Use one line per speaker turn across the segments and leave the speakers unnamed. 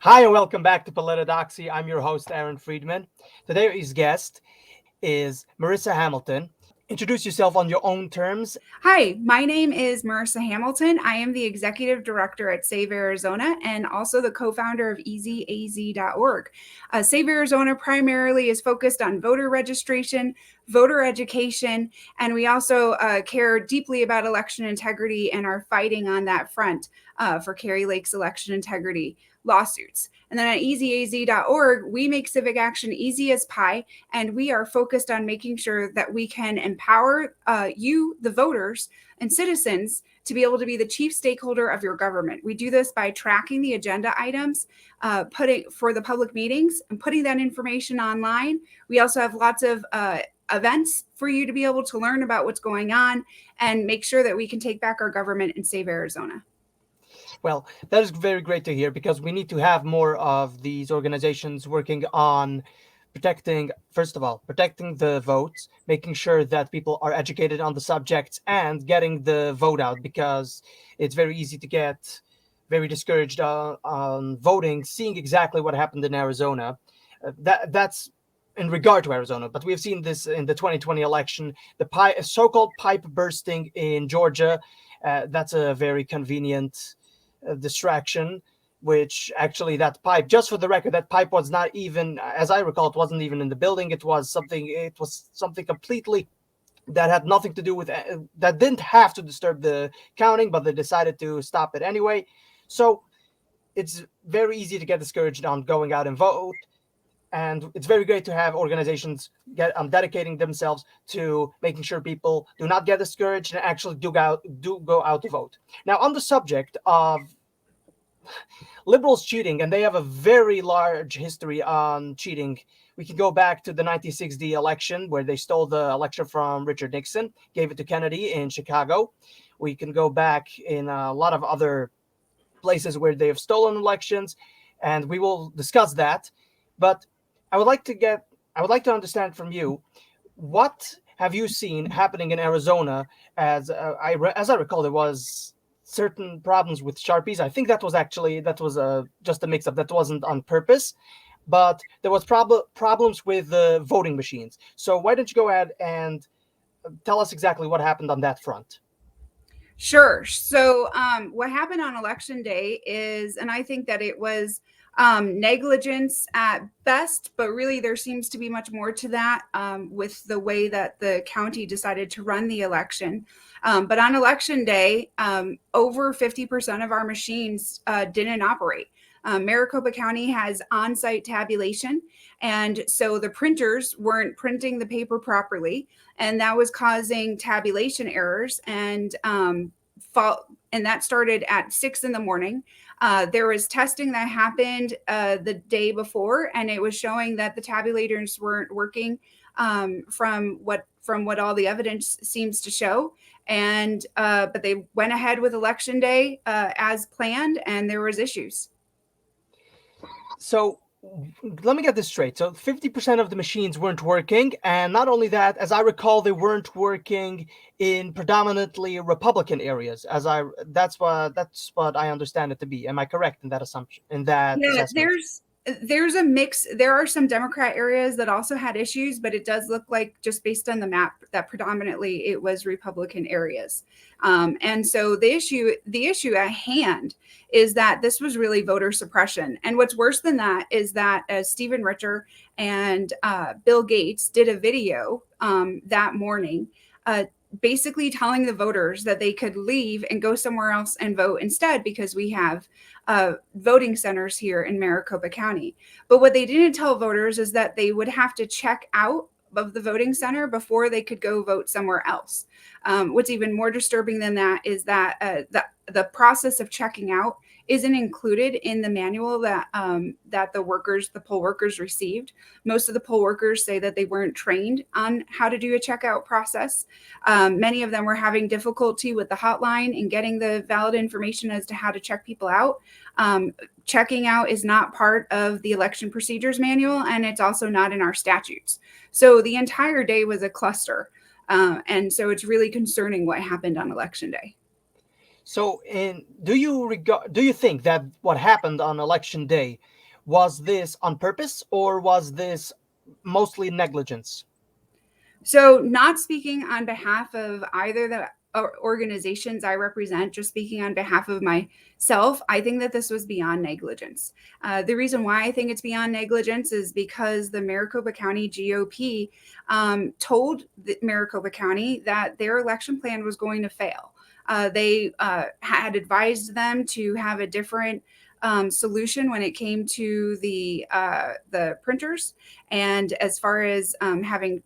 Hi, and welcome back to Politodoxy. I'm your host, Aaron Friedman. Today's guest is Marissa Hamilton. Introduce yourself on your own terms.
Hi, my name is Merissa Hamilton. I am the executive director at Save Arizona and also the co founder of EasyAZ.org. Save Arizona primarily is focused on voter registration, voter education, and we also care deeply about election integrity and are fighting on that front for Kari Lake's election integrity lawsuits. And then at EasyAZ.org, we make civic action easy as pie, and we are focused on making sure that we can empower you, the voters and citizens, to be able to be the chief stakeholder of your government. We do this by tracking the agenda items, putting for the public meetings and putting that information online. We also have lots of events for you to be able to learn about what's going on and make sure that we can take back our government and save Arizona.
Well, that is very great to hear because we need to have more of these organizations working on protecting, first of all, protecting the votes, making sure that people are educated on the subjects and getting the vote out because it's very easy to get very discouraged on voting, seeing exactly what happened in Arizona. That's in regard to Arizona, but we've seen this in the 2020 election, the so-called pipe bursting in Georgia. That's a very convenient distraction, which actually that pipe, just for the record, that pipe was not even, as I recall, it wasn't even in the building. It was something completely that had nothing to do with, that didn't have to disturb the counting, but they decided to stop it anyway. So it's very easy to get discouraged on going out and vote. And it's very great to have organizations dedicating themselves to making sure people do not get discouraged and actually do go out to vote. Now, on the subject of liberals cheating, and they have a very large history on cheating. We can go back to the 1960 election where they stole the election from Richard Nixon, gave it to Kennedy in Chicago. We can go back in a lot of other places where they have stolen elections, and we will discuss that. But I would like to get, I would like to understand from you, what have you seen happening in Arizona? As I recall, there was certain problems with Sharpies. I think that was just a mix-up. That wasn't on purpose, but there was problems with the voting machines. So why don't you go ahead and tell us exactly what happened on that front?
Sure. So, what happened on election day is, and I think that it was negligence at best, but really there seems to be much more to that with the way that the county decided to run the election. But on election day, over 50% of our machines didn't operate. Maricopa County has on site tabulation, and so the printers weren't printing the paper properly, and that was causing tabulation errors and that started at 6 in the morning. There was testing that happened the day before, and it was showing that the tabulators weren't working from what all the evidence seems to show. And but they went ahead with election day as planned, and there was issues.
So let me get this straight. So 50% of the machines weren't working, and not only that, as I recall, they weren't working in predominantly Republican areas. That's what I understand it to be. Am I correct in that assumption, in that
Yeah,
assessment?
there's a mix. There are some Democrat areas that also had issues, but it does look like, just based on the map, that predominantly it was Republican areas. And so the issue at hand is that this was really voter suppression. And what's worse than that is that Stephen Richer and Bill Gates did a video that morning. Basically telling the voters that they could leave and go somewhere else and vote instead, because we have voting centers here in Maricopa County. But what they didn't tell voters is that they would have to check out of the voting center before they could go vote somewhere else. What's even more disturbing than that is that the process of checking out isn't included in the manual that the poll workers received. Most of the poll workers say that they weren't trained on how to do a checkout process. Many of them were having difficulty with the hotline and getting the valid information as to how to check people out. Checking out is not part of the election procedures manual, and it's also not in our statutes. So the entire day was a cluster. And so it's really concerning what happened on election day.
Do you think that what happened on election day was this on purpose or was this mostly negligence?
So, not speaking on behalf of either the organizations I represent, just speaking on behalf of myself, I think that this was beyond negligence. The reason why I think it's beyond negligence is because the Maricopa County GOP told the Maricopa County that their election plan was going to fail. They had advised them to have a different solution when it came to the printers, and as far as having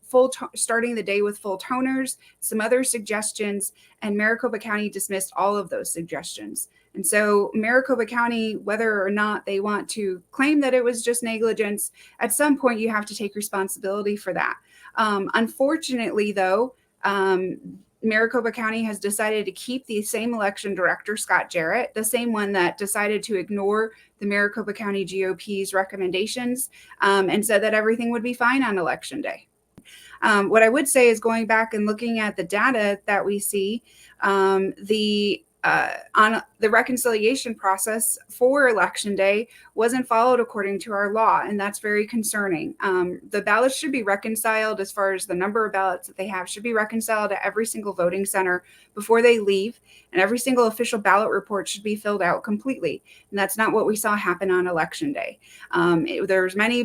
starting the day with full toners, some other suggestions, and Maricopa County dismissed all of those suggestions. And so Maricopa County, whether or not they want to claim that it was just negligence, at some point you have to take responsibility for that. Unfortunately, though, Maricopa County has decided to keep the same election director, Scott Jarrett, the same one that decided to ignore the Maricopa County GOP's recommendations, and said that everything would be fine on election day. What I would say is, going back and looking at the data that we see, on the reconciliation process for election day wasn't followed according to our law, and that's very concerning. The ballots should be reconciled, as far as the number of ballots that they have should be reconciled at every single voting center before they leave, and every single official ballot report should be filled out completely. And that's not what we saw happen on election day. There's many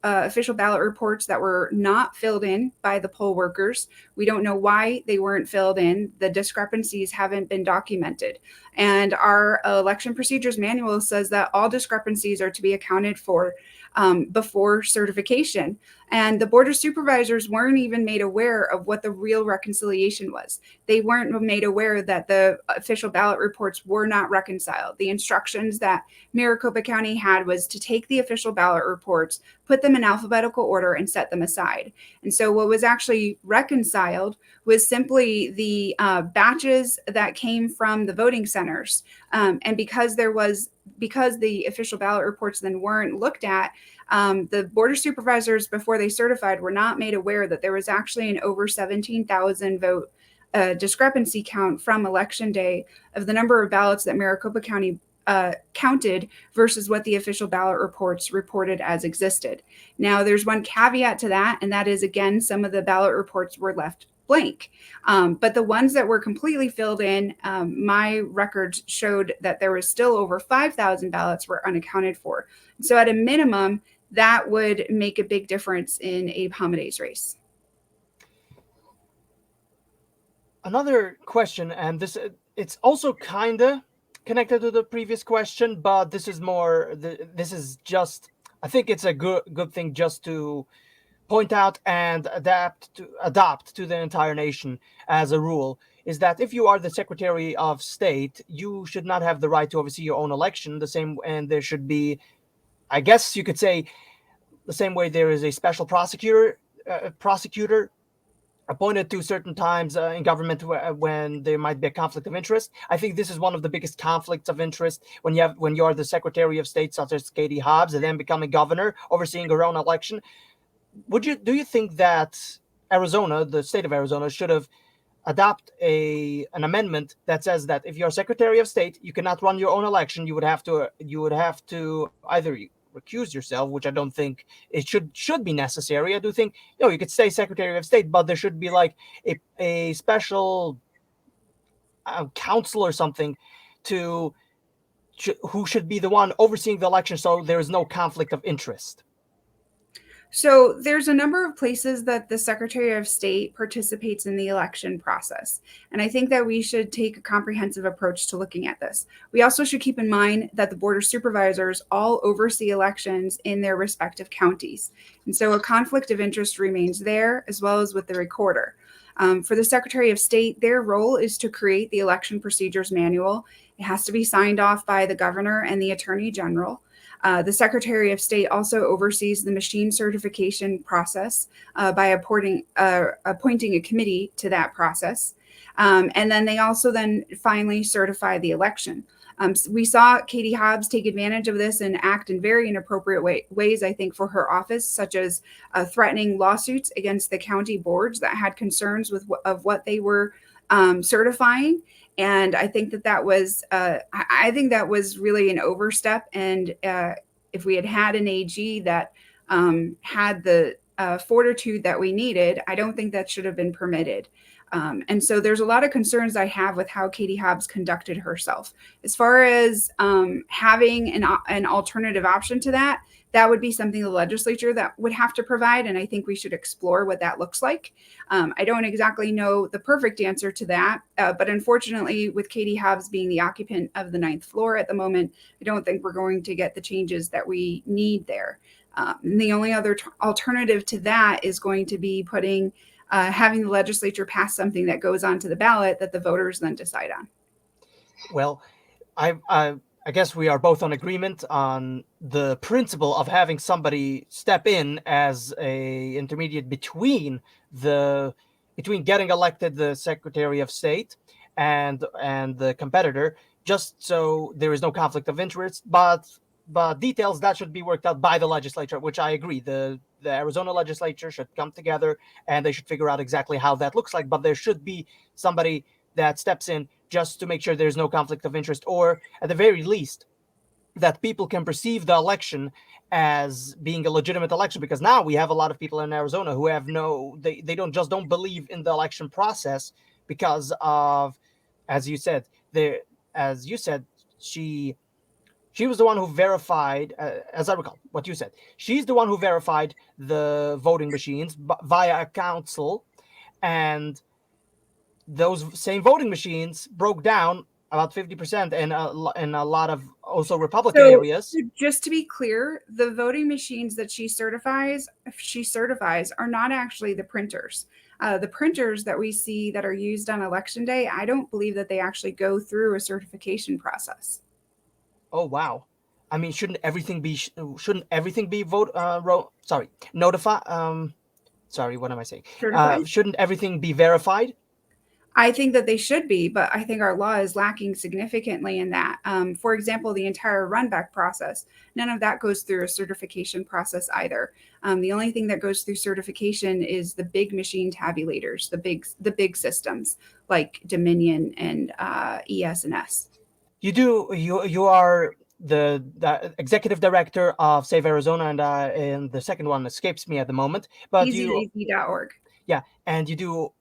official ballot reports that were not filled in by the poll workers. We don't know why they weren't filled in. The discrepancies haven't been documented. And our election procedures manual says that all discrepancies are to be accounted for before certification. And the Board of Supervisors weren't even made aware of what the real reconciliation was. They weren't made aware that the official ballot reports were not reconciled. The instructions that Maricopa County had was to take the official ballot reports, put them in alphabetical order, and set them aside. And so what was actually reconciled was simply the batches that came from the voting centers. And because the official ballot reports then weren't looked at, the Board of Supervisors, before they certified, were not made aware that there was actually an over 17,000 vote discrepancy count from election day of the number of ballots that Maricopa County counted versus what the official ballot reports reported as existed. Now, there's one caveat to that, and that is, again, some of the ballot reports were left blank. But the ones that were completely filled in, my records showed that there was still over 5,000 ballots were unaccounted for. So at a minimum, that would make a big difference in Abe Hamadeh's race.
Another question, and it's also kind of connected to the previous question, but this is just, I think it's a good thing just to point out and adopt to the entire nation as a rule, is that if you are the Secretary of State, you should not have the right to oversee your own election. And there should be, I guess you could say, the same way there is a special prosecutor appointed to certain times in government when there might be a conflict of interest. I think this is one of the biggest conflicts of interest when you are the Secretary of State, such as Katie Hobbs, and then becoming governor, overseeing her own election. Do you think that Arizona, the state of Arizona, should have adopt an amendment that says that if you're Secretary of State, you cannot run your own election. You would have to either recuse yourself, which I don't think it should be necessary. I do think you could stay Secretary of State, but there should be like a special council or something who should be the one overseeing the election, so there is no conflict of interest.
So there's a number of places that the Secretary of State participates in the election process. And I think that we should take a comprehensive approach to looking at this. We also should keep in mind that the Board of Supervisors all oversee elections in their respective counties. And so a conflict of interest remains there, as well as with the recorder. For the Secretary of State, their role is to create the election procedures manual. It has to be signed off by the governor and the attorney general. The Secretary of State also oversees the machine certification process by appointing a committee to that process. And then they also finally certify the election. We saw Katie Hobbs take advantage of this and act in very inappropriate ways, I think, for her office, such as threatening lawsuits against the county boards that had concerns of what they were certifying. And I think that was I think that was really an overstep. And if we had had an AG that had the fortitude that we needed, I don't think that should have been permitted. And so there's a lot of concerns I have with how Katie Hobbs conducted herself. As far as having an alternative option to that, that would be something the legislature that would have to provide. And I think we should explore what that looks like. I don't exactly know the perfect answer to that. But unfortunately, with Katie Hobbs being the occupant of the 9th floor at the moment, I don't think we're going to get the changes that we need there. And the only other alternative to that is going to be having the legislature pass something that goes onto the ballot that the voters then decide on.
Well, I guess we are both on agreement on the principle of having somebody step in as a intermediate between getting elected the Secretary of State and the competitor, just so there is no conflict of interest. But details that should be worked out by the legislature, which I agree. The Arizona legislature should come together and they should figure out exactly how that looks like. But there should be somebody that steps in just to make sure there's no conflict of interest, or at the very least, that people can perceive the election as being a legitimate election. Because now we have a lot of people in Arizona who have they don't believe in the election process because of, as you said, she was the one who verified, as I recall, what you said. She's the one who verified the voting machines via a council, and those same voting machines broke down about 50% in a lot of also Republican areas.
Just to be clear, the voting machines that she certifies are not actually the printers. The printers that we see that are used on election day, I don't believe that they actually go through a certification process.
Oh wow! I mean, shouldn't everything be notify? Sorry, what am I saying? Shouldn't everything be verified?
I think that they should be, but I think our law is lacking significantly in that. For example, the entire runback process, none of that goes through a certification process either. The only thing that goes through certification is the big machine tabulators, the big systems like Dominion and ES&S.
You are the executive director of Save Arizona, and the second one escapes me at the moment. But
EasyAZ.org.
Yeah, and you do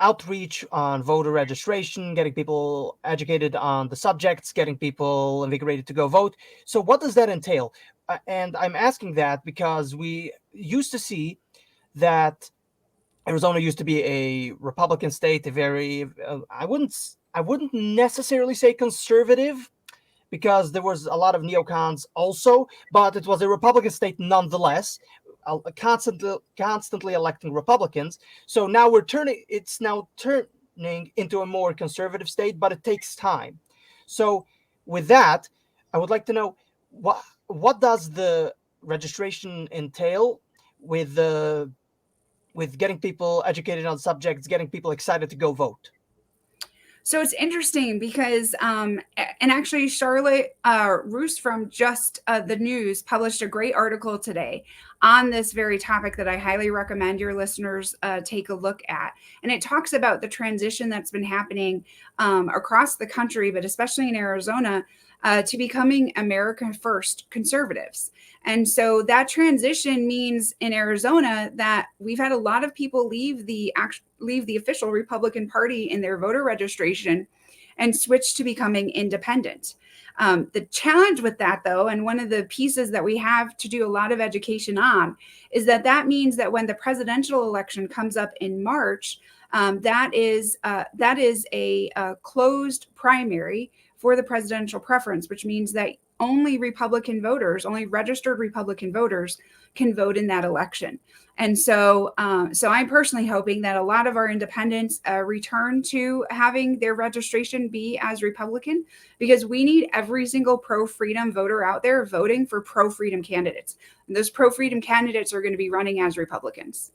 outreach on voter registration, getting people educated on the subjects, getting people invigorated to go vote. So what does that entail? And I'm asking that because we used to see that Arizona used to be a Republican state, a very I wouldn't necessarily say conservative, because there was a lot of neocons also, but it was a Republican state nonetheless, constantly electing Republicans. So now it's now turning into a more conservative state, but it takes time. So with that, I would like to know what does the registration entail with getting people educated on subjects, getting people excited to go vote?
So it's interesting because, and actually, Charlotte Roos from Just the News published a great article today on this very topic that I highly recommend your listeners take a look at. And it talks about the transition that's been happening across the country, but especially in Arizona, to becoming America First conservatives. And so that transition means in Arizona that we've had a lot of people leave the official Republican Party in their voter registration and switch to becoming independent. The challenge with that, though, and one of the pieces that we have to do a lot of education on, is that means that when the presidential election comes up in March, that is a closed primary for the presidential preference, which means that only registered Republican voters can vote in that election. And so I'm personally hoping that a lot of our independents return to having their registration be as Republican, because we need every single pro-freedom voter out there voting for pro-freedom candidates. And those pro-freedom candidates are going to be running as Republicans.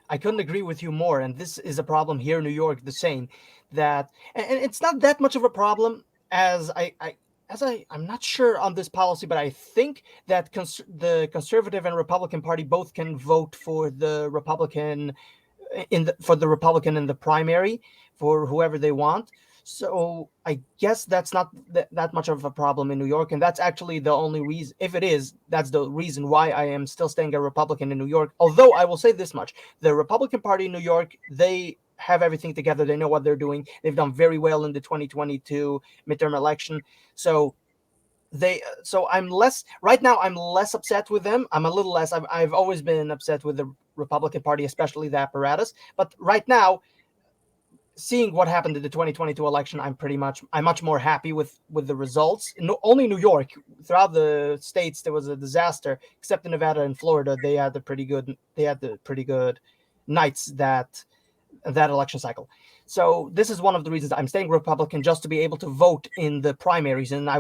I couldn't agree with you more. And this is a problem here in New York, the same, and it's not that much of a problem as I'm not sure on this policy, but I think that the Conservative and Republican Party both can vote for the Republican in the primary for whoever they want. So I guess that's not that much of a problem in New York, and that's actually the only reason. If it is, that's the reason why I am still staying a Republican in New York. Although I will say this much: the Republican Party in New York, they have everything together. They know what they're doing. They've done very well in the 2022 midterm election. So so I'm less right now. I'm less upset with them. I'm a little less. I've always been upset with the Republican Party, especially the apparatus. But right now, seeing what happened in the 2022 election, I'm much more happy with the results. No, only New York, throughout the states, there was a disaster. Except in Nevada and Florida, they had the pretty good nights that election cycle. So this is one of the reasons I'm staying Republican, just to be able to vote in the primaries. And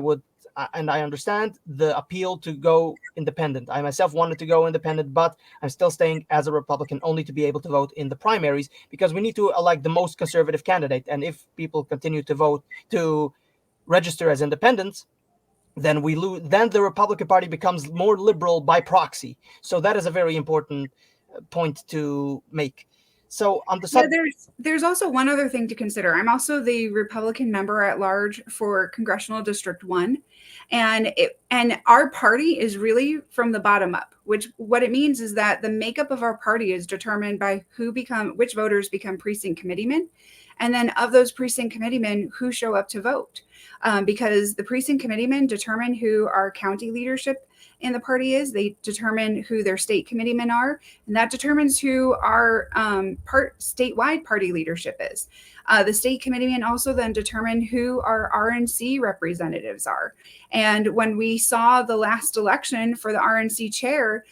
I understand the appeal to go independent. I myself wanted to go independent, but I'm still staying as a Republican only to be able to vote in the primaries, because we need to elect the most conservative candidate. And if people continue to vote to register as independents, then we lose. Then the Republican Party becomes more liberal by proxy. So that is a very important point to make. So on the
Yeah,
sub,
there's also one other thing to consider. I'm also the Republican member at large for Congressional District 1, and our party is really from the bottom up, which what it means is that the makeup of our party is determined by which voters become precinct committeemen, and then of those precinct committeemen who show up to vote. Because the precinct committeemen determine who our county leadership in the party is. They determine who their state committeemen are, and that determines who our statewide party leadership is. The state committeemen also then determine who our RNC representatives are. And when we saw the last election for the RNC chair,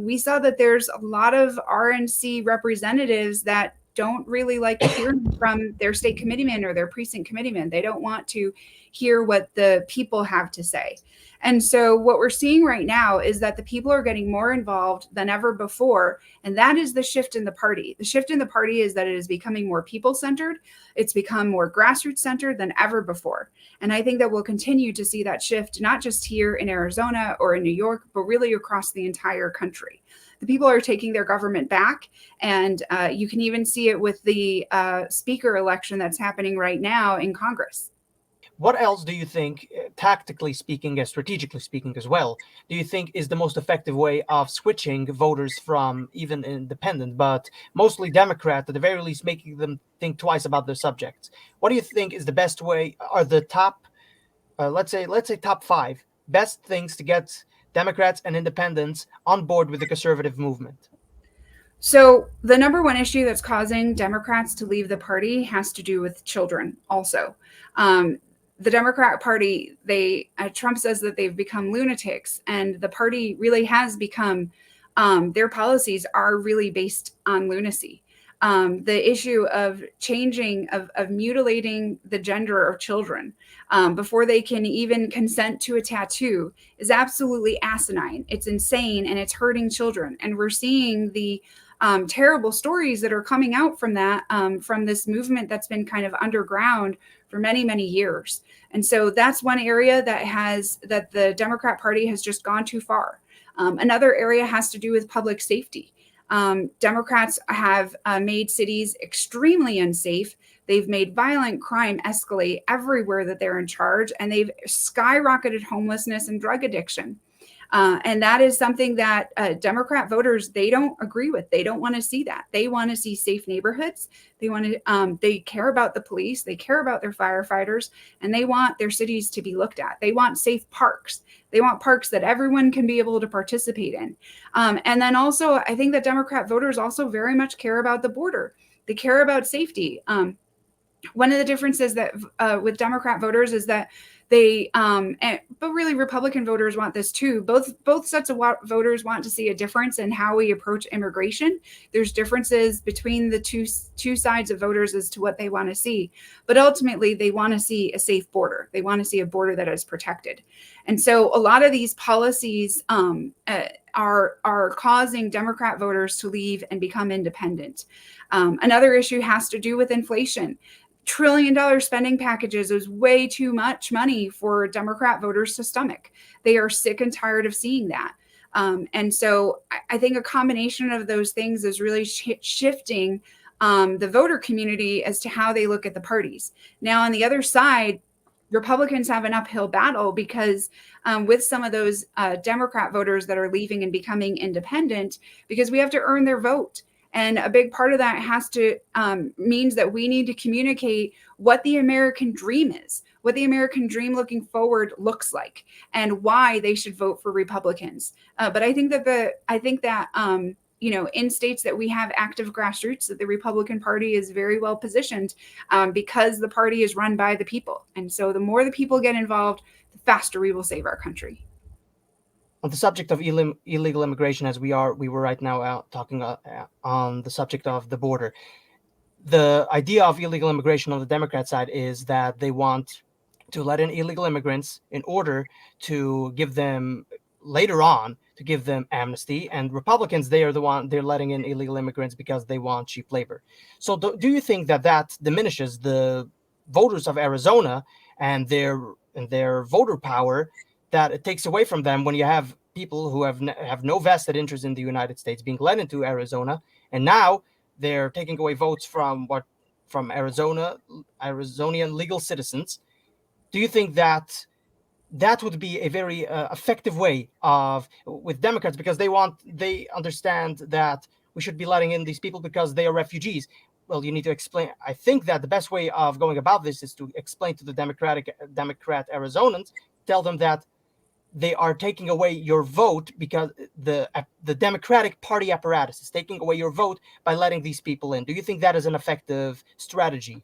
we saw that there's a lot of RNC representatives that don't really like hearing from their state committeemen or their precinct committeemen. They don't want to hear what the people have to say. And so what we're seeing right now is that the people are getting more involved than ever before. And that is the shift in the party. The shift in the party is that it is becoming more people-centered. It's become more grassroots-centered than ever before. And I think that we'll continue to see that shift, not just here in Arizona or in New York, but really across the entire country. The people are taking their government back. And you can even see it with the speaker election that's happening right now in Congress.
what else do you think, tactically speaking and strategically speaking as well, do you think is the most effective way of switching voters from even independent, but mostly Democrat, at the very least, making them think twice about their subjects? What do you think is the best way? Are the top, let's say top five best things to get Democrats and independents on board with the conservative movement?
So the number one issue that's causing Democrats to leave the party has to do with children also. The Democrat Party, Trump says that they've become lunatics, and the party really has become, their policies are really based on lunacy. The issue of of mutilating the gender of children before they can even consent to a tattoo is absolutely asinine. It's insane, and it's hurting children. And we're seeing the terrible stories that are coming out from that, from this movement that's been kind of underground for many, many years. And so that's one area that the Democrat Party has just gone too far. Another area has to do with public safety. Democrats have made cities extremely unsafe. They've made violent crime escalate everywhere that they're in charge, and they've skyrocketed homelessness and drug addiction. And that is something that Democrat voters, they don't agree with. They don't want to see that. They want to see safe neighborhoods. They care about the police. They care about their firefighters, and they want their cities to be looked at. They want safe parks. They want parks that everyone can be able to participate in. And then also, I think that Democrat voters also very much care about the border. They care about safety. One of the differences that with Democrat voters is that but really Republican voters want this too. Both sets of voters want to see a difference in how we approach immigration. There's differences between the two sides of voters as to what they want to see, but ultimately they want to see a safe border. They want to see a border that is protected. And so a lot of these policies are causing Democrat voters to leave and become independent. Another issue has to do with inflation. $1 trillion spending packages is way too much money for Democrat voters to stomach. They are sick and tired of seeing that. And so I think a combination of those things is really shifting the voter community as to how they look at the parties. Now, on the other side, Republicans have an uphill battle because with some of those Democrat voters that are leaving and becoming independent, because we have to earn their vote. And a big part of that has to means that we need to communicate what the American dream is, what the American dream looking forward looks like, and why they should vote for Republicans. But I think that in states that we have active grassroots, that the Republican Party is very well positioned because the party is run by the people. And so the more the people get involved, the faster we will save our country.
On the subject of illegal immigration, as we were right now talking on the subject of the border, the idea of illegal immigration on the Democrat side is that they want to let in illegal immigrants in order to give them later on to give them amnesty, and Republicans, they're letting in illegal immigrants because they want cheap labor. So do you think that diminishes the voters of Arizona and their voter power, that it takes away from them when you have people who have no vested interest in the United States being led into Arizona, and now they're taking away votes from Arizonian legal citizens? Do you think that would be a very effective way of with Democrats, because they understand that we should be letting in these people because they are refugees? Well, you need to explain. I think that the best way of going about this is to explain to the Democrat Arizonans, tell them that they are taking away your vote because the Democratic Party apparatus is taking away your vote by letting these people in. Do you think that is an effective strategy?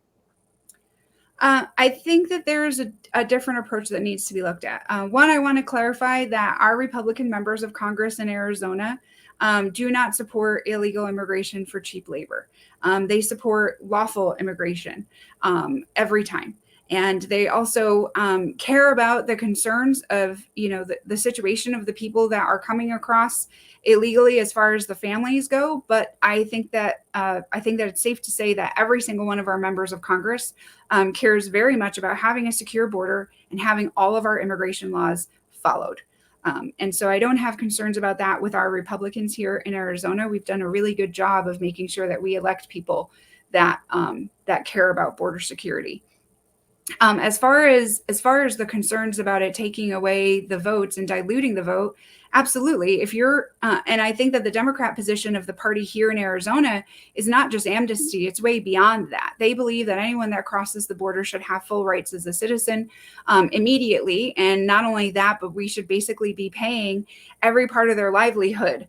I think that there's a different approach that needs to be looked at. One, I want to clarify that our Republican members of Congress in Arizona do not support illegal immigration for cheap labor. They support lawful immigration every time. And they also care about the concerns of, the situation of the people that are coming across illegally as far as the families go. But I think that it's safe to say that every single one of our members of Congress cares very much about having a secure border and having all of our immigration laws followed. And so I don't have concerns about that with our Republicans here in Arizona. We've done a really good job of making sure that we elect people that care about border security. As far as the concerns about it taking away the votes and diluting the vote, absolutely. If you're and I think that the Democrat position of the party here in Arizona is not just amnesty, it's way beyond that. They believe that anyone that crosses the border should have full rights as a citizen immediately. And not only that, but we should basically be paying every part of their livelihood.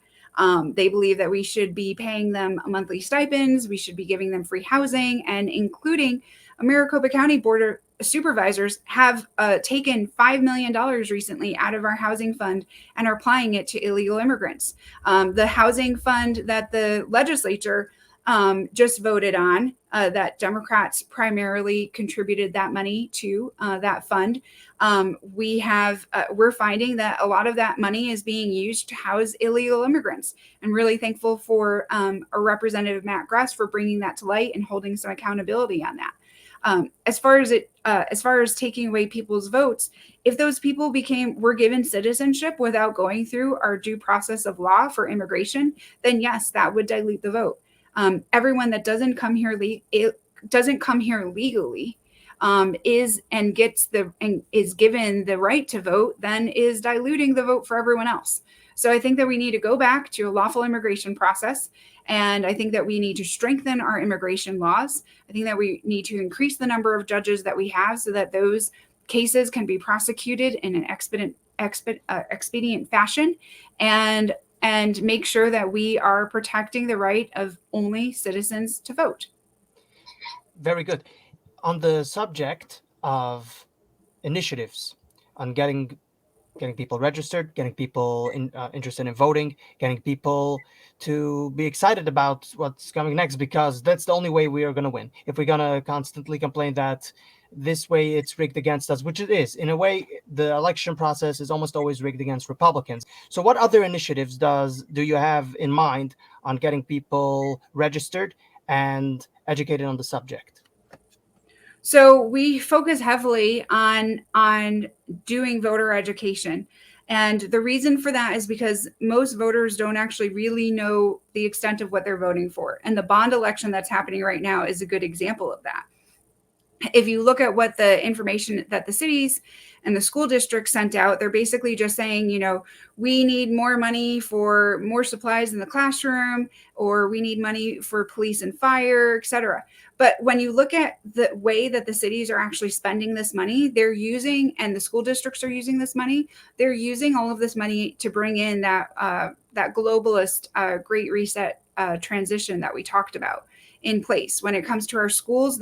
They believe that we should be paying them monthly stipends, we should be giving them free housing, and including Maricopa County Board supervisors have taken $5 million recently out of our housing fund and are applying it to illegal immigrants. The housing fund that the legislature just voted on, that Democrats primarily contributed that money to that fund. We're finding that a lot of that money is being used to house illegal immigrants, and really thankful for our Representative Matt Grass for bringing that to light and holding some accountability on that. As far as taking away people's votes, if those people were given citizenship without going through our due process of law for immigration, then yes, that would dilute the vote. Everyone that doesn't come here legally is given the right to vote, then is diluting the vote for everyone else. So I think that we need to go back to a lawful immigration process. And I think that we need to strengthen our immigration laws. I think that we need to increase the number of judges that we have so that those cases can be prosecuted in an expedient fashion, and make sure that we are protecting the right of only citizens to vote.
Very good. On the subject of initiatives on getting people registered, getting people interested in voting, getting people to be excited about what's coming next, because that's the only way we are going to win. If we're going to constantly complain that this way it's rigged against us, which it is. In a way, the election process is almost always rigged against Republicans. So what other initiatives do you have in mind on getting people registered and educated on the subject?
So we focus heavily on doing voter education. And the reason for that is because most voters don't actually really know the extent of what they're voting for. And the bond election that's happening right now is a good example of that. If you look at what the information that the cities and the school districts sent out, they're basically just saying, we need more money for more supplies in the classroom, or we need money for police and fire, etc. But when you look at the way that the cities are actually spending this money, they're using, and the school districts are using this money, they're using all of this money to bring in that globalist Great Reset transition that we talked about in place. When it comes to our schools,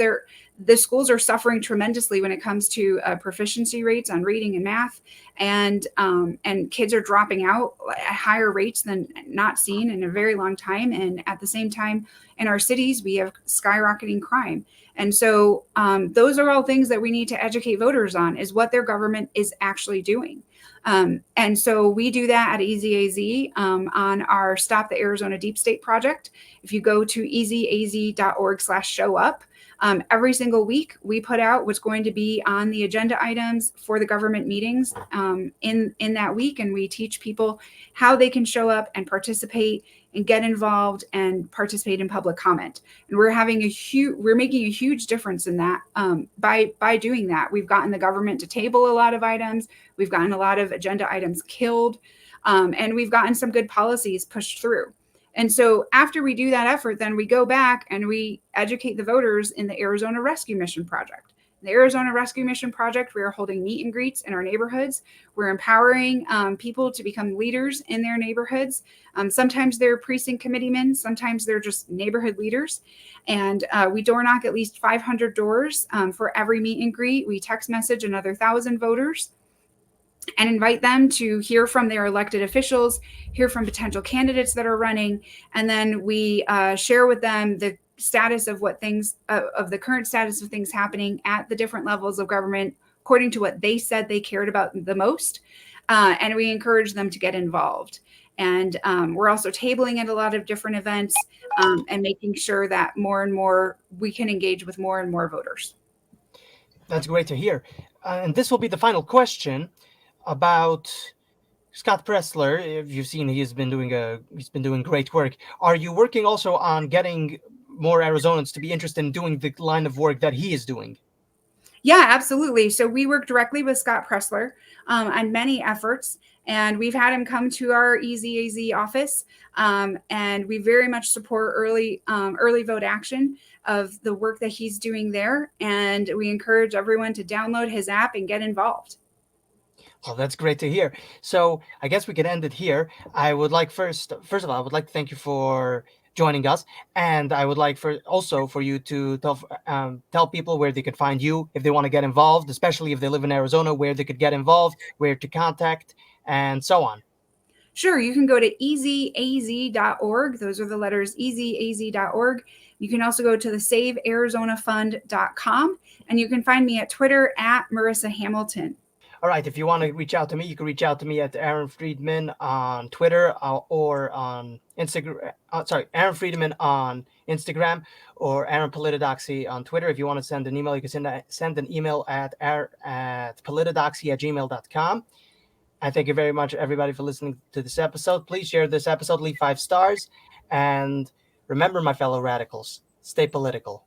the schools are suffering tremendously when it comes to proficiency rates on reading and math, and kids are dropping out at higher rates than not seen in a very long time. And at the same time, in our cities, we have skyrocketing crime. And so those are all things that we need to educate voters on, is what their government is actually doing. And so we do that at EasyAZ on our Stop the Arizona Deep State project. If you go to easyaz.org/showup, every single week we put out what's going to be on the agenda items for the government meetings in that week, and we teach people how they can show up and participate and get involved and participate in public comment. And we're making a huge difference in that by doing that. We've gotten the government to table a lot of items. We've gotten a lot of agenda items killed, and we've gotten some good policies pushed through. And so after we do that effort, then we go back and we educate the voters in the Arizona Rescue Mission Project. In the Arizona Rescue Mission Project, we are holding meet and greets in our neighborhoods. We're empowering people to become leaders in their neighborhoods. Sometimes they're precinct committeemen, sometimes they're just neighborhood leaders. And we door knock at least 500 doors for every meet and greet. We text message another 1,000 voters and invite them to hear from their elected officials, hear from potential candidates that are running, and then we share with them the status of the current status of things happening at the different levels of government according to what they said they cared about the most, and we encourage them to get involved. And we're also tabling at a lot of different events and making sure that more and more we can engage with more and more voters.
That's great to hear. And this will be the final question about Scott Pressler. If you've seen, he's been doing great work. Are you working also on getting more Arizonans to be interested in doing the line of work that he is doing?
Yeah, absolutely. So we work directly with Scott Pressler on many efforts, and we've had him come to our EasyAZ office, and we very much support early vote action of the work that he's doing there. And we encourage everyone to download his app and get involved.
Well, that's great to hear. So I guess we could end it here. I would like first of all, I would like to thank you for joining us, and I would like for you to tell people where they could find you if they want to get involved, especially if they live in Arizona, where they could get involved, where to contact, and so on.
Sure, you can go to easyaz.org. Those are the letters, easyaz.org. You can also go to the savearizonafund.com, and you can find me at Twitter at Merissa Hamilton.
All right. If you want to reach out to me, you can reach out to me at Aaron Friedman on Twitter or on Instagram. Aaron Friedman on Instagram, or Aaron Politodoxy on Twitter. If you want to send an email, you can send an email at politodoxy@gmail.com. And thank you very much, everybody, for listening to this episode. Please share this episode, leave 5 stars, and remember, my fellow radicals, stay political.